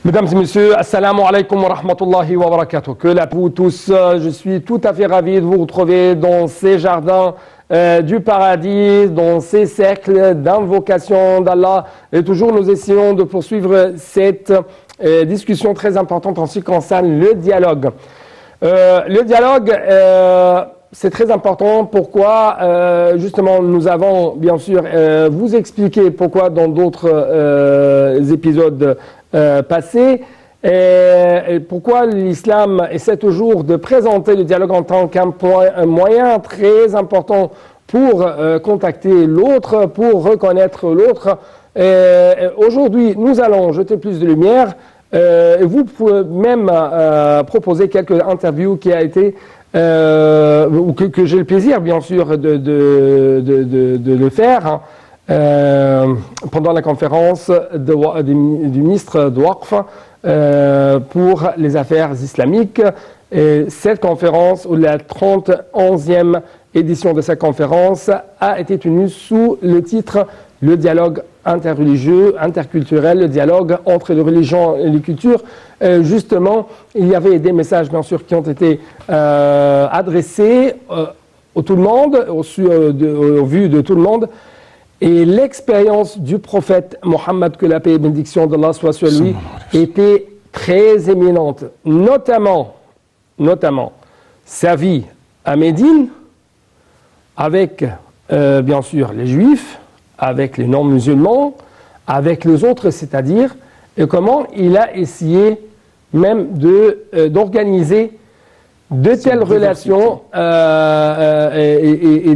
Mesdames et messieurs, assalamu alaikum wa rahmatullahi wa barakatuh. Que la pour tous, je suis tout à fait ravi de vous retrouver dans ces jardins du paradis, dans ces cercles d'invocation d'Allah. Et toujours nous essayons de poursuivre cette discussion très importante en ce qui concerne le dialogue. Le dialogue, c'est très important. Pourquoi justement, nous avons bien sûr vous expliqué pourquoi dans d'autres épisodes passés, et pourquoi l'islam essaie toujours de présenter le dialogue en tant un moyen très important pour contacter l'autre, pour reconnaître l'autre. Aujourd'hui, nous allons jeter plus de lumière. Vous pouvez même proposer quelques interviews qui a été ou que j'ai le plaisir bien sûr de le faire pendant la conférence du ministre de Waqf pour les affaires islamiques. Et cette conférence, ou la 31e édition de cette conférence, a été tenue sous le titre « Le dialogue interreligieux, interculturel, le dialogue entre les religions et les cultures ». Justement, il y avait des messages, bien sûr, qui ont été adressés à tout le monde, au vu de tout le monde. Et l'expérience du prophète Mohammed, que la paix et bénédiction d'Allah soit sur lui, était très éminente. Notamment sa vie à Médine, avec bien sûr les juifs, avec les non-musulmans, avec les autres, c'est-à-dire, et comment il a essayé même d'organiser de telles relations et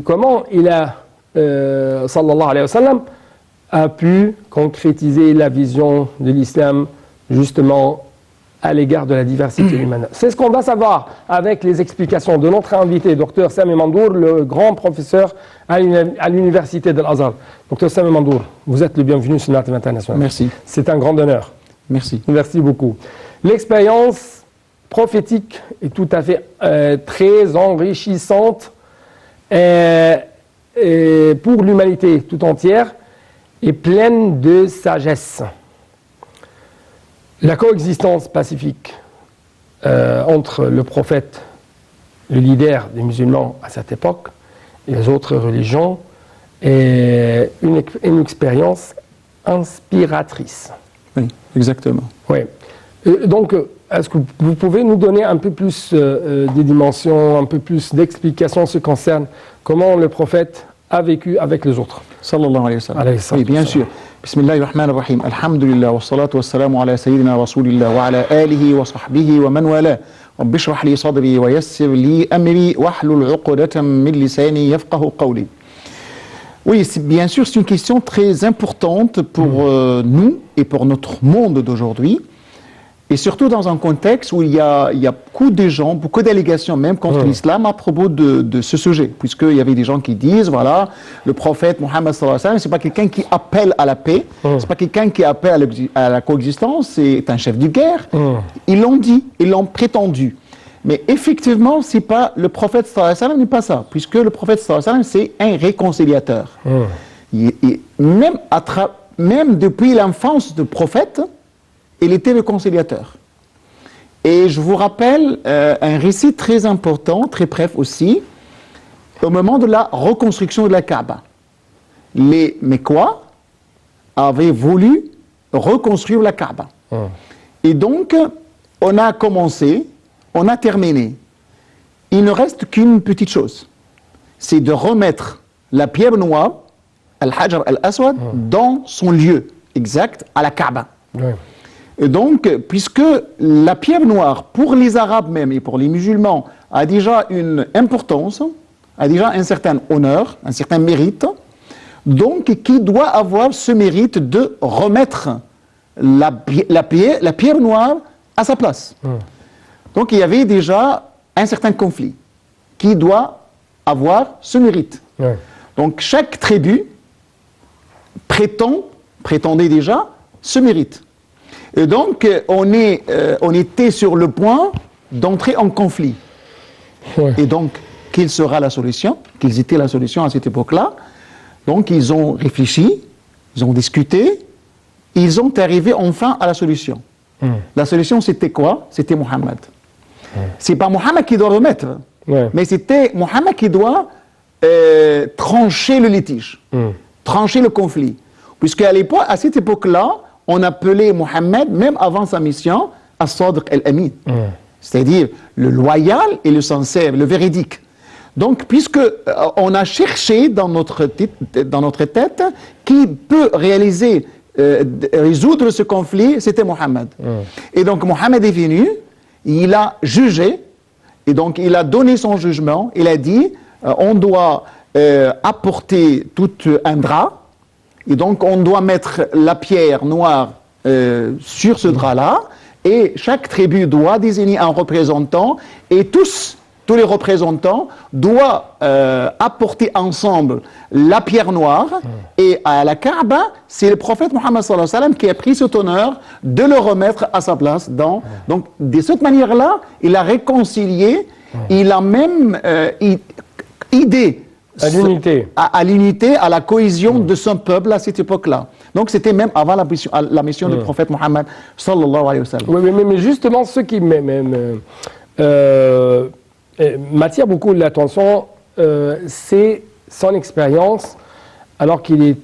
comment il a, sallallahu alayhi wa sallam, a pu concrétiser la vision de l'islam justement à l'égard de la diversité humaine. C'est ce qu'on va savoir avec les explications de notre invité, Dr Sami Mandour, le grand professeur à l'université de l'Azhar. Dr Sami Mandour, vous êtes le bienvenu sur Native International. Merci. C'est un grand honneur. Merci. Merci beaucoup. L'expérience prophétique est tout à fait très enrichissante pour l'humanité tout entière et pleine de sagesse. La coexistence pacifique entre le prophète, le leader des musulmans à cette époque, et les autres religions est une expérience inspiratrice. Oui, exactement. Oui. Donc, est-ce que vous pouvez nous donner un peu plus des dimensions, un peu plus d'explications en ce qui concerne comment le prophète a vécu avec les autres? Sallallahu alayhi wa sallam. Oui, bien sûr. Bismillahirrahmanirrahim. Alhamdulillah, wa salatu wa salamu ala sayyidina rasulillah wa ala alihi wa sahbihi wa man wala. Rabbi shrah li sadri wa yassir li amri wahlul 'uqdatan min lisani yafqahu qawli. Oui, bien sûr, c'est une question très importante pour nous et pour notre monde d'aujourd'hui. Et surtout dans un contexte où il y a beaucoup de gens, beaucoup de délégations même contre l'islam à propos de ce sujet. Puisqu'il y avait des gens qui disent, voilà, le prophète Mohammed sallallahu alayhi wa sallam, c'est pas quelqu'un qui appelle à la paix, c'est pas quelqu'un qui appelle à la coexistence, c'est un chef de guerre. Ils l'ont dit, ils l'ont prétendu. Mais effectivement, c'est pas, le prophète sallallahu alayhi wa sallam n'est pas ça. Puisque le prophète sallallahu alayhi wa sallam, c'est un réconciliateur. Même depuis l'enfance du prophète, il était le conciliateur. Et je vous rappelle un récit très important, très bref aussi, au moment de la reconstruction de la Kaaba. Les Mécois avaient voulu reconstruire la Kaaba. Et donc, on a commencé, on a terminé. Il ne reste qu'une petite chose, c'est de remettre la pierre noire, Al-Hajar Al-Aswad, dans son lieu exact à la Kaaba. Et donc, puisque la pierre noire, pour les Arabes même et pour les musulmans, a déjà une importance, a déjà un certain honneur, un certain mérite, donc qui doit avoir ce mérite de remettre la pierre noire à sa place. Donc il y avait déjà un certain conflit qui doit avoir ce mérite. Donc chaque tribu prétendait déjà ce mérite. Et donc, on était sur le point d'entrer en conflit. Et donc, quelle sera la solution? Quelles étaient la solution à cette époque-là? Donc, ils ont réfléchi, ils ont discuté, ils ont arrivé enfin à la solution. La solution, c'était quoi? C'était Mohammed. C'est pas Mohammed qui doit remettre, mais c'était Mohammed qui doit trancher le litige, trancher le conflit. Puisqu'à l'époque, à cette époque-là, on appelait Mohammed, même avant sa mission, As-Sadiq al-Amin. C'est-à-dire le loyal et le sincère, le véridique. Donc, puisque on a cherché dans notre tête qui peut résoudre ce conflit, c'était Mohammed. Et donc, Mohammed est venu, il a jugé, et donc il a donné son jugement, il a dit, on doit apporter tout un drap, et donc on doit mettre la pierre noire sur ce drap-là, et chaque tribu doit désigner un représentant, et tous les représentants doivent apporter ensemble la pierre noire, et à la Kaaba, c'est le prophète Mohammed sallallahu alayhi wa sallam qui a pris cet honneur de le remettre à sa place. Donc, de cette manière-là, il a réconcilié, il a même aidé à l'unité, à la cohésion de son peuple à cette époque-là. Donc c'était même avant la mission du prophète Mohammed sallallahu alayhi wa sallam. Oui, mais justement, ce qui m'attire beaucoup l'attention, c'est son expérience, alors qu'il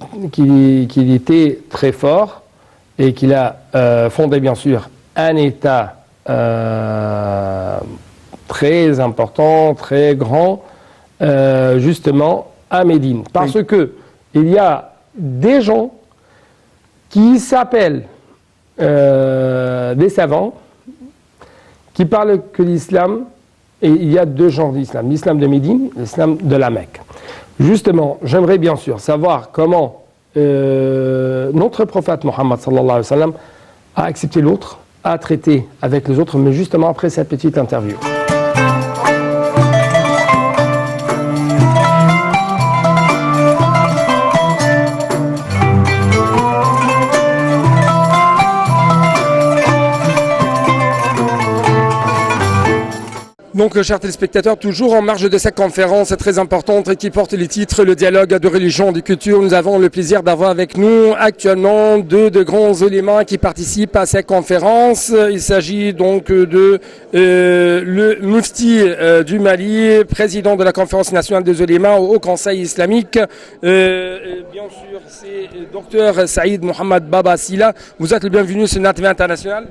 était très fort et qu'il a fondé bien sûr un État très important, très grand, justement à Médine. Parce que il y a des gens qui s'appellent des savants, qui parlent que l'islam, et il y a deux genres d'islam, l'islam de Médine, l'islam de la Mecque. Justement, j'aimerais bien sûr savoir comment notre prophète Mohammed sallallahu alayhi wa sallam a accepté l'autre, a traité avec les autres, mais justement après cette petite interview. Donc, chers téléspectateurs, toujours en marge de cette conférence très importante qui porte les titres « Le dialogue de religion et de culture », nous avons le plaisir d'avoir avec nous actuellement deux de grands éléments qui participent à cette conférence. Il s'agit donc de le Mufti du Mali, président de la conférence nationale des ulémas au Haut Conseil islamique. Bien sûr, c'est Dr Saïd Mohamed Baba Silla. Vous êtes le bienvenu sur NATV International.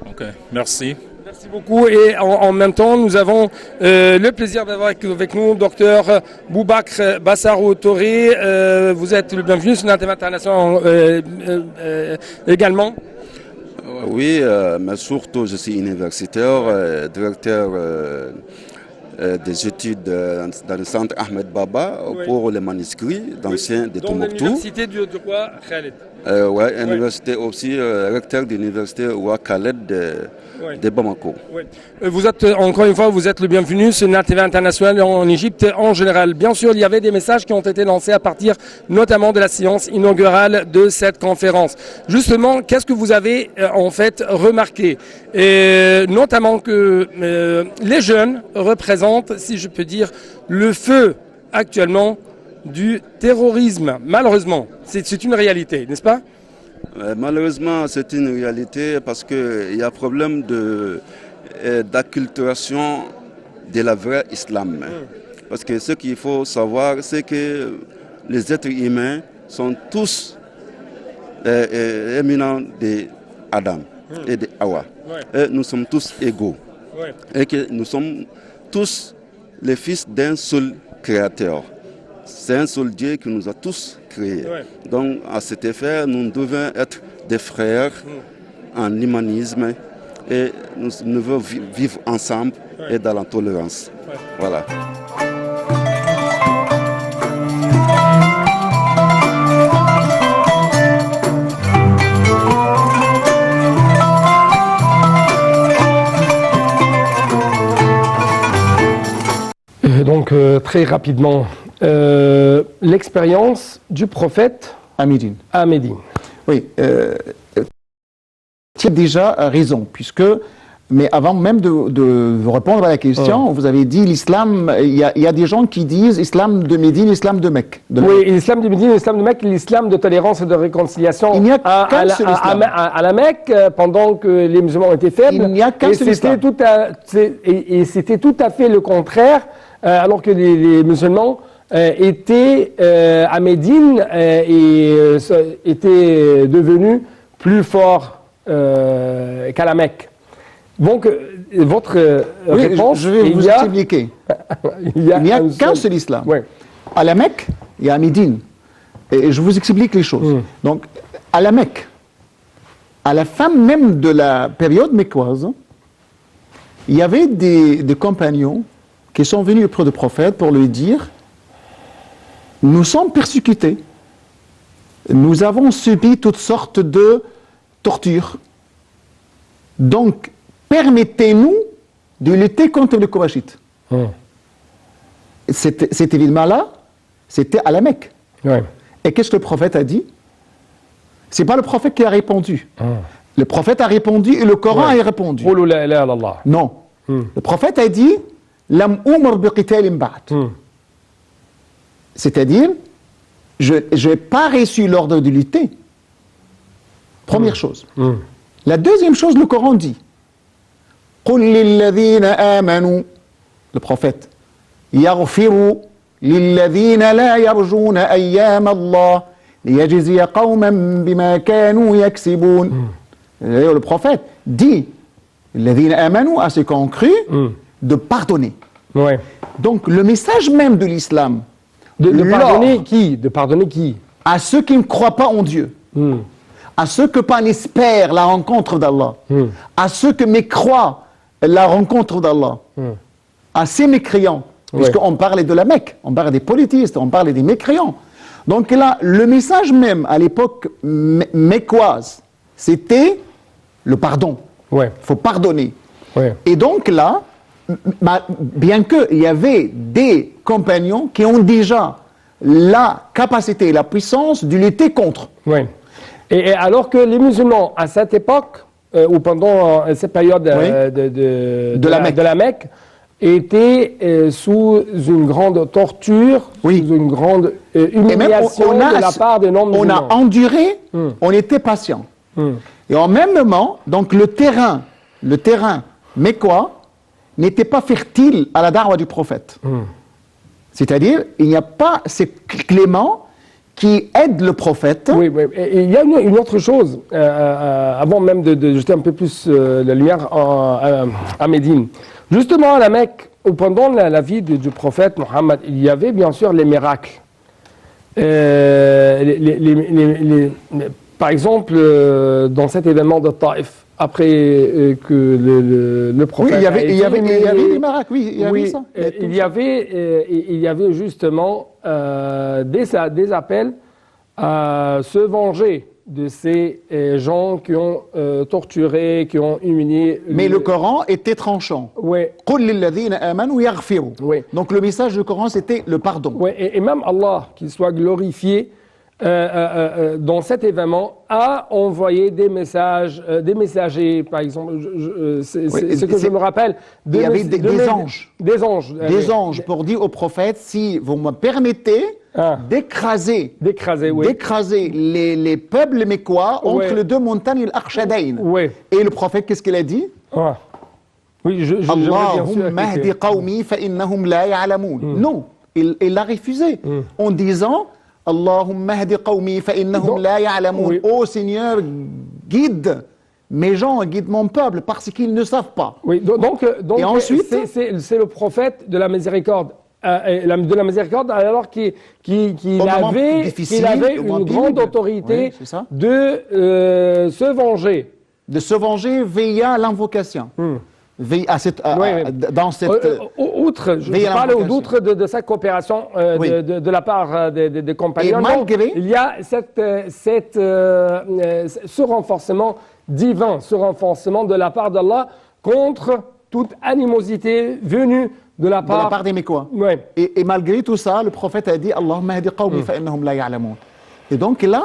Ok, merci. Merci beaucoup et en même temps nous avons le plaisir d'avoir avec nous Dr Boubakr Bassarou Touré. Vous êtes le bienvenu sur l'Internet international également. Oui, mais surtout je suis universitaire, directeur des études dans le centre Ahmed Baba pour les manuscrits d'anciens de Tombouctou. Dans l'université du roi Khaled. Oui, université aussi, recteur de l'université roi Khaled de Bamako. Vous êtes, encore une fois, vous êtes le bienvenu sur NATV International en Égypte en général. Bien sûr, il y avait des messages qui ont été lancés à partir notamment de la séance inaugurale de cette conférence. Justement, qu'est-ce que vous avez en fait remarqué? Notamment que les jeunes représentent, si je peux dire, le feu actuellement du terrorisme. Malheureusement, c'est une réalité, n'est-ce pas? Malheureusement, c'est une réalité parce qu'il y a un problème d'acculturation de la vraie islam. Parce que ce qu'il faut savoir, c'est que les êtres humains sont tous éminents d'Adam et d'Awa. Et nous sommes tous égaux. Et que nous sommes tous les fils d'un seul créateur. C'est un seul Dieu qui nous a tous créés. Donc, à cet effet, nous devons être des frères en humanisme et nous devons vivre ensemble et dans la tolérance. Voilà. Donc, très rapidement, l'expérience du prophète À Médine. à Médine. Oui, tu as déjà raison, puisque Mais avant même de répondre à la question, vous avez dit l'islam, il y a des gens qui disent islam de Médine, islam de Mecque. Oui, l'islam de Médine, l'islam de Mecque, l'islam de tolérance et de réconciliation Il n'y a qu'un seul islam. à la Mecque, pendant que les musulmans étaient faibles. Il n'y a qu'un seul islam. Et c'était tout à fait le contraire, alors que les musulmans étaient à Médine et étaient devenus plus forts qu'à la Mecque. Donc, votre réponse, je vais vous expliquer. Il n'y a qu'un seul islam. Oui. À la Mecque et à Médine. Et je vous explique les choses. Donc, à la Mecque, à la fin même de la période mécoise, il y avait des compagnons qui sont venus auprès du prophète pour lui dire « Nous sommes persécutés. Nous avons subi toutes sortes de tortures. Donc, permettez-nous de lutter contre les Korachites. Cet événement-là, c'était à la Mecque. Ouais. Et qu'est-ce que le prophète a dit? Ce n'est pas le prophète qui a répondu. Le prophète a répondu et le Coran a répondu. Non. Le prophète a dit Lam umar bi qitalin ba'd. C'est-à-dire, je n'ai pas reçu l'ordre de lutter. Première chose. La deuxième chose, le Coran dit قل للذين آمنوا le prophète يغفروا للذين لا يرجون أيام الله ليجزي قوما بما كانوا يكسبون. Le prophète dit الذين آمنوا à ceux qui ont cru de pardonner. Ouais. Donc le message même de l'islam de pardonner qui? De pardonner qui? À ceux qui ne croient pas en Dieu. À ceux qui pas n'espèrent la rencontre d'Allah. À ceux qui mécroient la rencontre d'Allah, à ces mécréants, puisqu'on parlait de la Mecque, on parlait des politistes, on parlait des mécréants. Donc là, le message même à l'époque mécoise, c'était le pardon. Il faut pardonner. Et donc là, bien qu'il y avait des compagnons qui ont déjà la capacité, la puissance de lutter contre. Et alors que les musulmans, à cette époque, ou pendant cette période de la Mecque, étaient sous une grande torture, sous une grande humiliation de la part des non-musulmans. On a enduré, on était patient. Et en même moment, donc le terrain mécois n'était pas fertile à la da'wa du prophète. C'est-à-dire, il n'y a pas ces cléments qui aide le prophète. Oui, et il y a une autre chose, avant même de jeter un peu plus la lumière à Médine. Justement, à la Mecque, pendant la vie du prophète Mohammed, il y avait bien sûr les miracles. Par exemple, dans cet événement de Taïf, après que le prophète... Oui, il y avait des miracles, oui, il y avait ça. Il y avait justement des appels à se venger de ces gens qui ont torturé, qui ont humilié... Mais le Coran était tranchant. Oui. Donc le message du Coran, c'était le pardon. Oui, et même Allah, qu'il soit glorifié, dans cet événement, a envoyé des messages, des messagers, par exemple, c'est ce que je me rappelle. Il y avait des anges. Des anges. Des anges pour dire au prophète, si vous me permettez d'écraser les peuples mécois entre les deux montagnes, l'Arshadayn. Et le prophète, qu'est-ce qu'il a dit? Oui, Allahumma hdi qawmi fa innahum la ya'lamoun. Non, il l'a refusé en disant Allahumma hdi qawmi fa innahum la ya'lamoun. Oh Seigneur, guide mes gens, guide mon peuple parce qu'ils ne savent pas. Oui, donc et ensuite, c'est le prophète de la miséricorde. De la miséricorde, alors qu'il avait une grande autorité de se venger. De se venger via l'invocation. Dans cette... outre, je parle outre de cette coopération de la part des compagnons. Il y a ce renforcement divin, ce renforcement de la part d'Allah contre toute animosité venue de la part des Mécois. Et malgré tout ça, le prophète a dit Allahumma hdi qawmi fa innahum la ya'lamoun. Et donc là,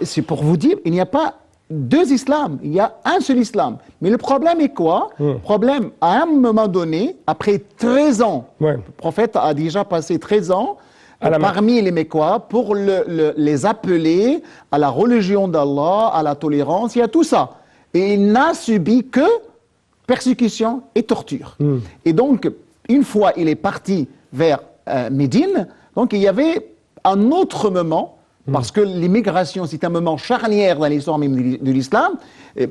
c'est pour vous dire, il n'y a pas deux islams, il y a un seul islam. Mais le problème est quoi? Le problème, à un moment donné, après 13 ans, Ouais. le prophète a déjà passé 13 ans À la Mecque. parmi les Mécois pour les appeler à la religion d'Allah, à la tolérance, il y a tout ça. Et il n'a subi que persécution et torture. Et donc, une fois il est parti vers Médine, donc il y avait un autre moment, parce que l'immigration, c'est un moment charnière dans l'histoire même de l'islam,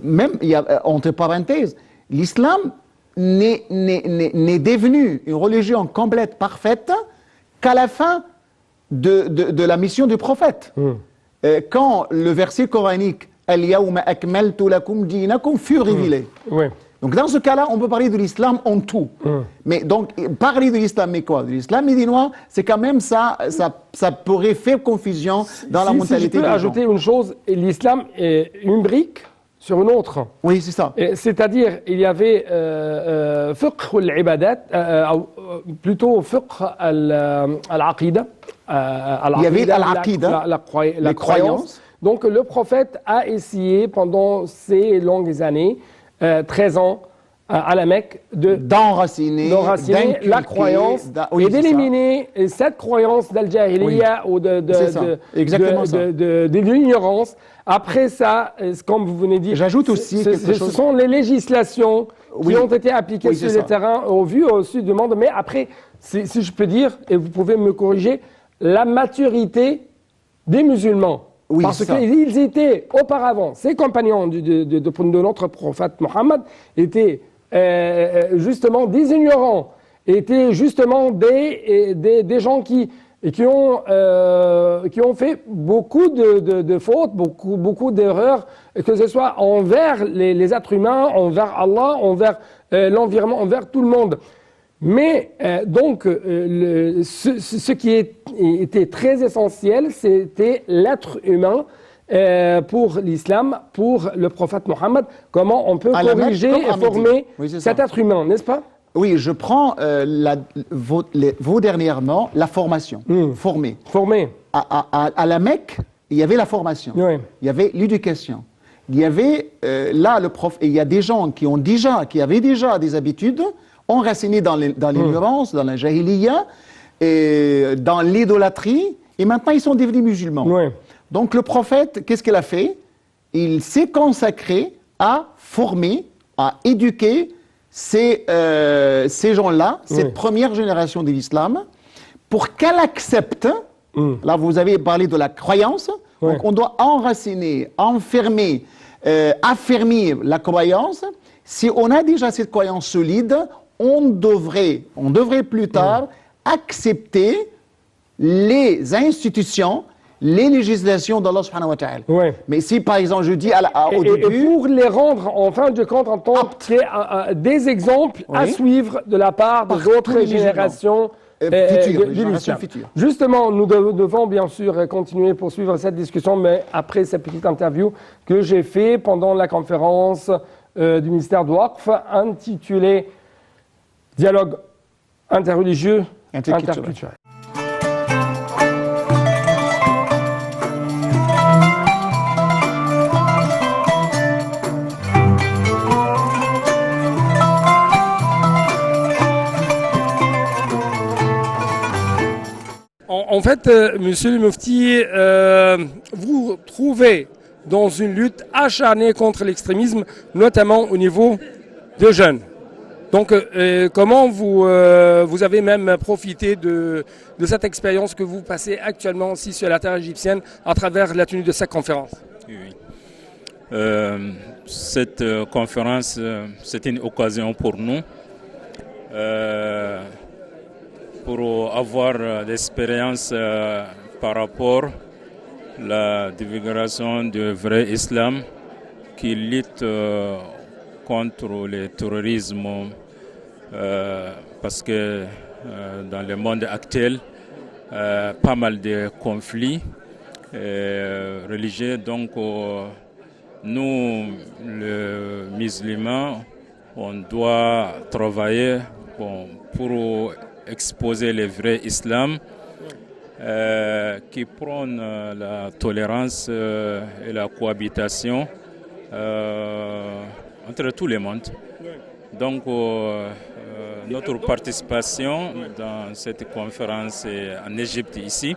même, il y a, entre parenthèses, l'islam n'est devenu une religion complète, parfaite, qu'à la fin de la mission du prophète. Quand le verset coranique « Al-yawma akmaltu lakum dinakum » fut révélé. Oui. Donc dans ce cas-là, on peut parler de l'islam en tout. Mais donc, parler de l'islam, mais quoi? De l'islam médinois, c'est quand même ça pourrait faire confusion dans la mentalité Si je peux des gens. ajouter une chose, l'islam est une brique sur une autre. Oui, c'est ça. C'est-à-dire, il y avait fiqh al-ibadat, plutôt fiqh al-aqida. Il y avait al-aqida, la les croyance. croyances. Donc le prophète a essayé pendant ces longues années, 13 ans, à la Mecque, D'enraciner, d'inculquer, la croyance oui, et c'est ça. d'éliminer cette croyance d'al-jahiliya ou C'est ça. Exactement ça. de l'ignorance. Après ça, comme vous venez de dire, J'ajoute aussi quelque ce chose. sont les législations Oui. qui ont été appliquées Oui, sur c'est le ça. terrain au sud du monde. Mais après, si je peux dire, et vous pouvez me corriger, la maturité des musulmans. Oui, Parce c'est ça. qu'ils étaient auparavant, ces compagnons de notre prophète Mohammed étaient justement des ignorants, étaient justement des gens qui ont fait beaucoup de fautes, beaucoup d'erreurs, que ce soit envers les êtres humains, envers Allah, envers l'environnement, envers tout le monde. Mais donc, ce qui était très essentiel, c'était l'être humain pour l'islam, pour le prophète Mohammed. Comment on peut À la Mecque corriger comme à et former Médine. Oui, c'est cet ça. être humain, n'est-ce pas? Oui, je prends vos dernièrement, la formation. Former. Former. À la Mecque, il y avait la formation. Oui. Il y avait l'éducation. Il y avait là le prof. Et il y a des gens qui avaient déjà des habitudes enracinées dans l'ignorance, dans la jahiliya, et dans l'idolâtrie, et maintenant ils sont devenus musulmans. Oui. Donc le prophète, qu'est-ce qu'il a fait? Il s'est consacré à former, à éduquer ces gens-là, cette première génération de l'islam, pour qu'elle accepte, là vous avez parlé de la croyance, donc on doit enraciner, enfermer, affermir la croyance. Si on a déjà cette croyance solide, on devrait plus tard accepter les institutions, les législations d'Allah subhanahu wa ta'ala. Ouais. Mais si par exemple je dis au Et début... pour les rendre en fin de compte en tant que des exemples à Oui. suivre de la part Par des tous autres les musulmans. générations Futures, de les générations l'islam. futures. Justement, nous devons bien sûr continuer pour suivre cette discussion, mais après cette petite interview que j'ai fait pendant la conférence du ministère de Waqf intitulée Dialogue interreligieux, interculturel. En fait, monsieur le Mufti, vous vous trouvez dans une lutte acharnée contre l'extrémisme, notamment au niveau des jeunes. Donc, comment vous avez même profité de cette expérience que vous passez actuellement aussi sur la terre égyptienne à travers la tenue de cette conférence? Oui. Cette conférence, c'est une occasion pour nous pour avoir l'expérience par rapport à la divulgation du vrai islam qui lutte contre le terrorisme parce que dans le monde actuel, pas mal de conflits religieux. Donc, nous, les musulmans, on doit travailler pour exposer le vrai islam qui prône la tolérance et la cohabitation entre tous les mondes. Donc, notre participation dans cette conférence en Égypte ici,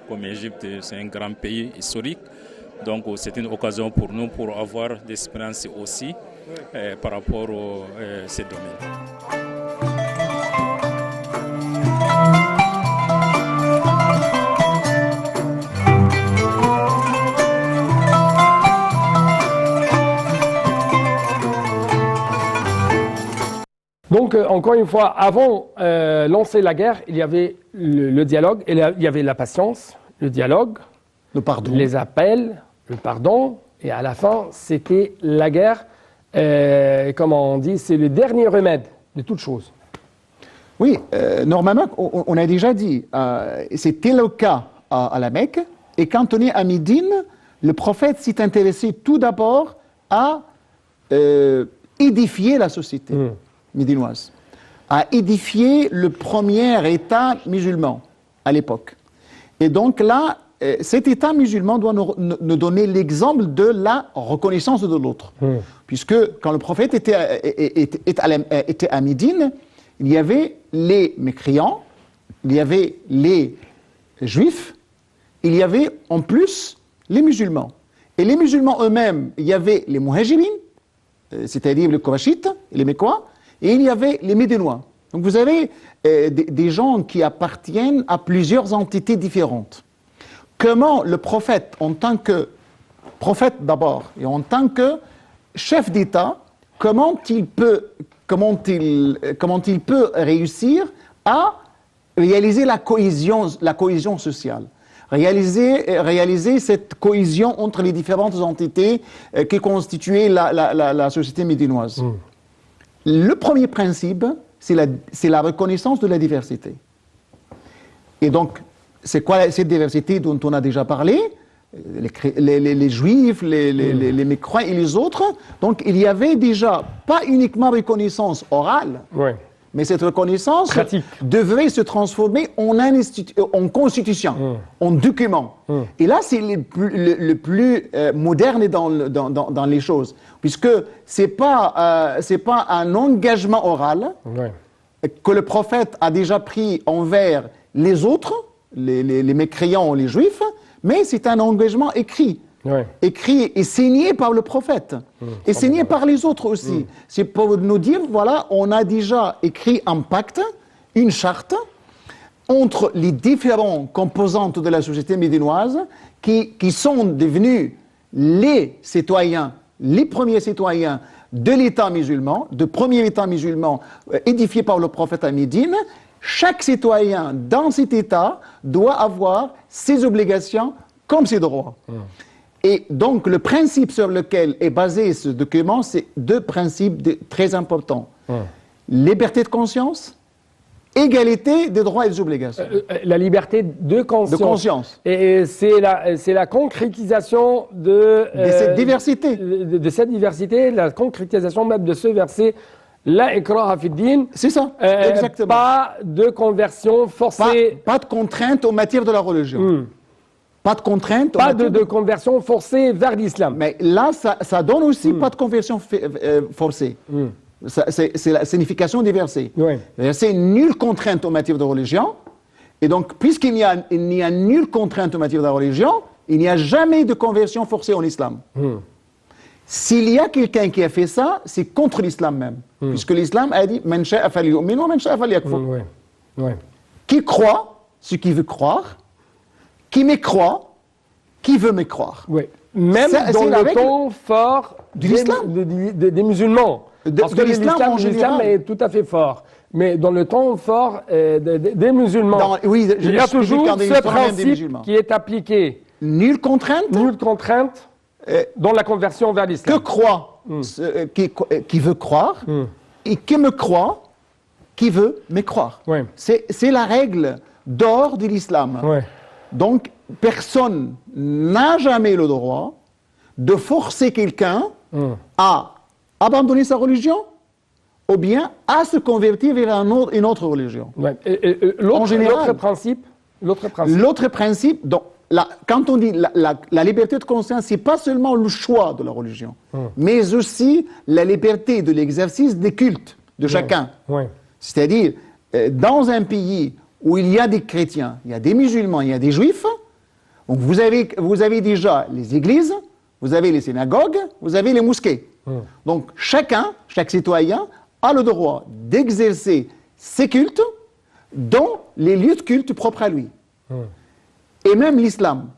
comme l'Égypte c'est un grand pays historique, donc c'est une occasion pour nous pour avoir des expériences aussi par rapport à ces domaines. Donc, encore une fois, avant lancer la guerre, il y avait le dialogue, il y avait la patience, le dialogue, Le pardon. les appels, le pardon, et à la fin, c'était la guerre. Comme on dit, c'est le dernier remède de toute chose. Oui, normalement, on a déjà dit, c'était le cas à la Mecque, et quand on est à Médine, le prophète s'est intéressé tout d'abord à édifier la société médinoise, à édifier le premier État musulman à l'époque. Et donc là, cet État musulman doit nous donner l'exemple de la reconnaissance de l'autre. Puisque quand le prophète était à Médine, il y avait les mécréants, il y avait les juifs, il y avait en plus les musulmans. Et les musulmans eux-mêmes, il y avait les muhajirines, c'est-à-dire les Korachites, les Mécois, et il y avait les Médinois. Donc vous avez des gens qui appartiennent à plusieurs entités différentes. Comment le prophète, en tant que prophète d'abord, et en tant que chef d'État, comment il peut réussir à réaliser la cohésion sociale, réaliser cette cohésion entre les différentes entités qui constituaient la société médinoise. Le premier principe, c'est la reconnaissance de la diversité. Et donc, c'est quoi cette diversité dont on a déjà parlé? Les juifs, les mécroins et les autres. Donc, il y avait déjà pas uniquement reconnaissance orale, mais cette reconnaissance pratique devrait se transformer en constitution, en document. Et là, c'est le plus moderne dans les choses, puisque c'est pas un engagement oral que le prophète a déjà pris envers les autres, les mécréants ou les juifs, mais c'est un engagement écrit. Écrit et signé par le prophète, et signé par les autres aussi. C'est pour nous dire, voilà, on a déjà écrit un pacte, une charte, entre les différentes composantes de la société médinoise qui sont devenus les citoyens, les premiers citoyens de l'État musulman, de premier État musulman édifié par le prophète à Médine. Chaque citoyen dans cet État doit avoir ses obligations comme ses droits. Et donc, le principe sur lequel est basé ce document, c'est deux principes très importants. Liberté de conscience, égalité des droits et des obligations. La liberté de conscience. De conscience. Et c'est la concrétisation de cette diversité. De cette diversité, la concrétisation même de ce verset. La ikraha fi din. C'est ça, exactement. Pas de conversion forcée. Pas de contrainte en matière de la religion. Pas de contrainte. Pas de conversion forcée vers l'islam. Mais là, ça donne aussi pas de conversion forcée. C'est la signification des versets. C'est nulle contrainte en matière de religion. Et donc, puisqu'il n'y a nulle contrainte en matière de religion, il n'y a jamais de conversion forcée en islam. S'il y a quelqu'un qui a fait ça, c'est contre l'islam même. Puisque l'islam a dit « Man sha'a falyu'min wa man sha'a falyakfur ». Qui croit, ce qui veut croire, qui mécroit, qui veut mécroire. Même dans le temps fort des musulmans. Parce que l'islam est tout à fait fort. Mais dans le temps fort des musulmans, il y a toujours ce principe qui est appliqué. Nulle contrainte. Nulle contrainte dans la conversion vers l'islam. Que croit qui veut croire et qui me croit, qui veut mécroire. C'est la règle d'or de l'islam. Donc, personne n'a jamais le droit de forcer quelqu'un à abandonner sa religion ou bien à se convertir vers une autre religion. L'autre principe, donc, quand on dit la liberté de conscience, c'est pas seulement le choix de la religion, mais aussi la liberté de l'exercice des cultes de chacun. Oui. C'est-à-dire, dans un pays où il y a des chrétiens, il y a des musulmans, il y a des juifs, donc vous avez déjà les églises, vous avez les synagogues, vous avez les mosquées. Donc chaque citoyen a le droit d'exercer ses cultes dans les lieux de culte propres à lui. Et même l'islam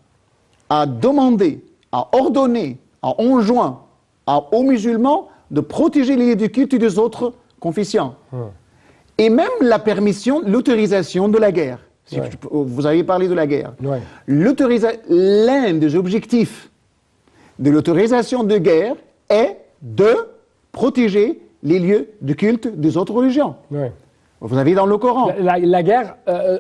a demandé, a ordonné, a enjoint aux musulmans de protéger les lieux de culte des autres confessions. Et même la permission, l'autorisation de la guerre. Vous avez parlé de la guerre. L'un des objectifs de l'autorisation de guerre est de protéger les lieux de culte des autres religions. Vous avez dans le Coran. La guerre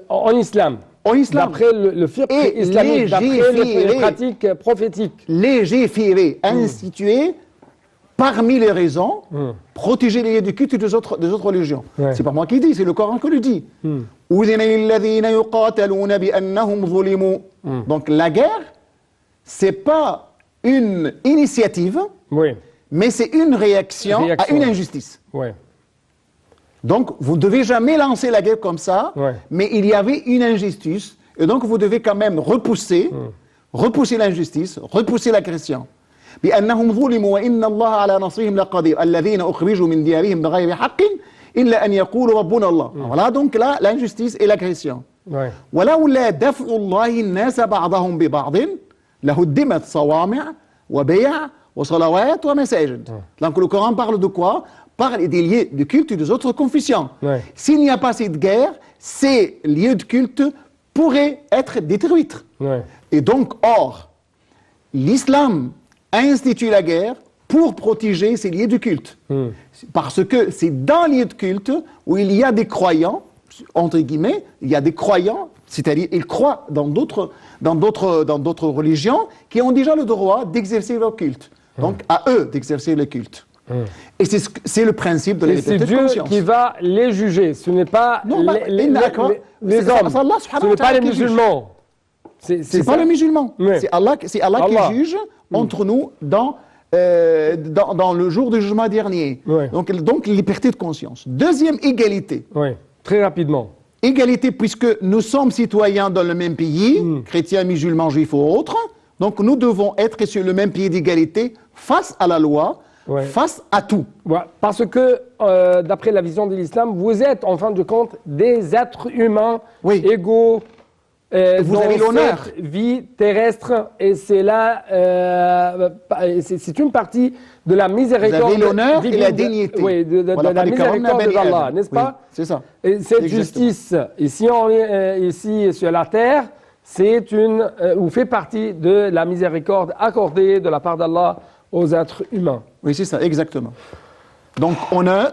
en islam. En islam. D'après le fiqh islamique, d'après les pratiques prophétiques. Légiférer, instituer, parmi les raisons, protéger les lieux de culte des autres religions. C'est pas moi qui dis, c'est le Coran qui le dit. Donc la guerre, c'est pas une initiative, mais c'est une réaction à une injustice. Donc vous ne devez jamais lancer la guerre comme ça, mais il y avait une injustice, et donc vous devez quand même repousser l'injustice, repousser l'agression. بأنهم ظلموا وإن الله على نصرهم لقدير الذين أخرجوا من ديارهم بغير حق إلا أن يقولوا ربنا الله. Voilà donc là l'injustice et l'agression. ولولا دفع الله الناس بعضهم ببعض لهدمت صوامع وبيع وصلوات ومساجد. Donc le Coran parle de quoi? Parle des lieux de culte des autres confessions. S'il n'y a pas cette guerre, ces lieux de culte pourraient être détruits. Et donc, or, l'islam a institué la guerre pour protéger ces lieux de culte. Parce que c'est dans les lieux de culte où il y a des croyants, entre guillemets, il y a des croyants, c'est-à-dire ils croient dans d'autres religions qui ont déjà le droit d'exercer leur culte. Donc à eux d'exercer le culte. Et c'est le principe de la liberté de conscience. C'est Dieu qui va les juger, ce n'est pas les hommes, ce n'est pas les musulmans. C'est pas les musulmans, c'est Allah qui juge entre nous dans le jour du jugement dernier. Donc liberté de conscience. Deuxième égalité. Très rapidement. Égalité puisque nous sommes citoyens dans le même pays, chrétiens, musulmans, juifs ou autres. Donc nous devons être sur le même pied d'égalité face à la loi, face à tout. Parce que, d'après la vision de l'islam, vous êtes, en fin de compte, des êtres humains égaux vous avez l'honneur. Cette vie terrestre, et c'est là, c'est une partie de la miséricorde. Vous avez l'honneur et la dignité. Oui, de la miséricorde d'Allah, n'est-ce pas? C'est ça. Et cette justice, ici sur la terre, c'est ou fait partie de la miséricorde accordée de la part d'Allah aux êtres humains. Oui, c'est ça, exactement. Donc, on a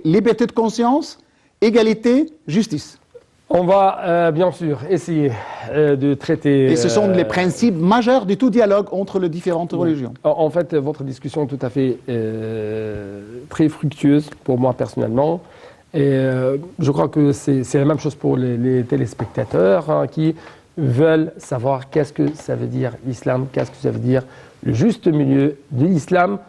liberté de conscience, égalité, justice. On va bien sûr essayer de traiter... Et ce sont les principes majeurs de tout dialogue entre les différentes religions. En fait, votre discussion est tout à fait très fructueuse pour moi personnellement. Et je crois que c'est la même chose pour les téléspectateurs qui veulent savoir qu'est-ce que ça veut dire l'islam, qu'est-ce que ça veut dire le juste milieu de l'islam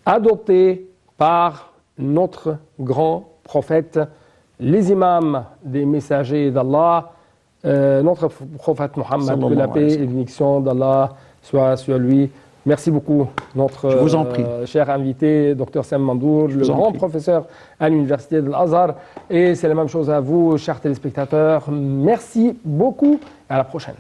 adopté par notre grand prophète, les imams des messagers d'Allah, notre prophète Mohammed, que la paix et bénédiction d'Allah soient sur lui. Merci beaucoup, notre cher invité, Dr Sam Mandour, le grand professeur à l'université de l'Azhar. Et c'est la même chose à vous, chers téléspectateurs. Merci beaucoup et à la prochaine.